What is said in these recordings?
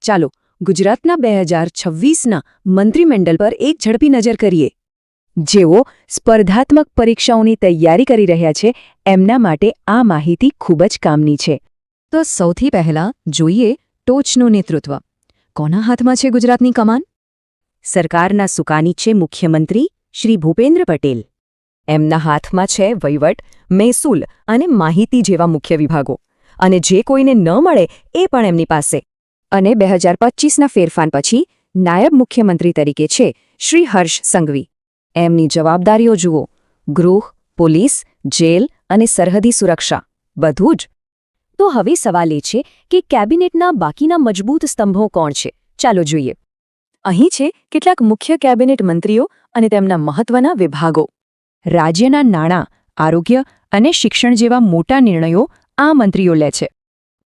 ચાલો ગુજરાતના 2026ના મંત્રીમંડળ પર એક ઝડપી નજર કરીએ. જેઓ સ્પર્ધાત્મક પરીક્ષાઓની તૈયારી કરી રહ્યા છે એમના માટે આ માહિતી ખૂબ જ કામની છે. તો સૌથી પહેલાં જોઈએ ટોચનું નેતૃત્વ. કોના હાથમાં છે ગુજરાતની કમાન? સરકારના સુકાની છે મુખ્યમંત્રી શ્રી ભૂપેન્દ્ર પટેલ. એમના હાથમાં છે વહીવટ, મહેસૂલ અને માહિતી જેવા મુખ્ય વિભાગો. અને જે કોઈને ન મળે એ પણ એમની પાસે. અને 2025ના ફેરફાર પછી નાયબ મુખ્યમંત્રી તરીકે છે શ્રી હર્ષ સંઘવી. એમની જવાબદારીઓ જુઓ: ગૃહ, પોલીસ, જેલ અને સરહદી સુરક્ષા, બધું જ. તો હવે સવાલ એ છે કે કેબિનેટના બાકીના મજબૂત સ્તંભો કોણ છે? ચાલો જોઈએ. અહીં છે કેટલાક મુખ્ય કેબિનેટ મંત્રીઓ અને તેમના મહત્વના વિભાગો. રાજ્યના નાણાં, આરોગ્ય અને શિક્ષણ જેવા મોટા નિર્ણયો આ મંત્રીઓ લે છે.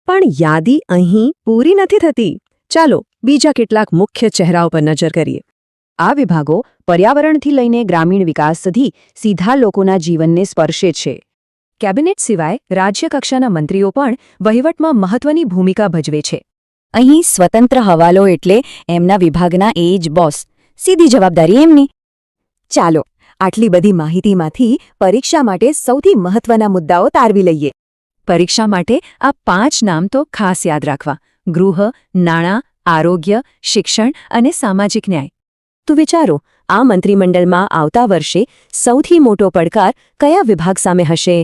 પણ યાદી અહીં પૂરી નથી થતી. ચાલો બીજા કેટલાક મુખ્ય ચહેરાઓ પર નજર કરીએ. આ વિભાગો પર્યાવરણથી લઈને ગ્રામીણ વિકાસ સુધી સીધા લોકોના જીવનને સ્પર્શે છે. કેબિનેટ સિવાય રાજ્યકક્ષાના મંત્રીઓ પણ વહીવટમાં મહત્વની ભૂમિકા ભજવે છે. અહીં સ્વતંત્ર હવાલો એટલે એમના વિભાગના એ જ બોસ. સીધી જવાબદારી એમની. ચાલો આટલી બધી માહિતીમાંથી પરીક્ષા માટે સૌથી મહત્વના મુદ્દાઓ તારવી લઈએ. પરીક્ષા માટે આ 5 નામ તો ખાસ યાદ રાખવા: ગૃહ, નાણાં, આરોગ્ય, શિક્ષણ અને સામાજિક ન્યાય. તો વિચારો, આ મંત્રીમંડળમાં આવતા વર્ષે સૌથી મોટો પડકાર કયા વિભાગ સામે હશે?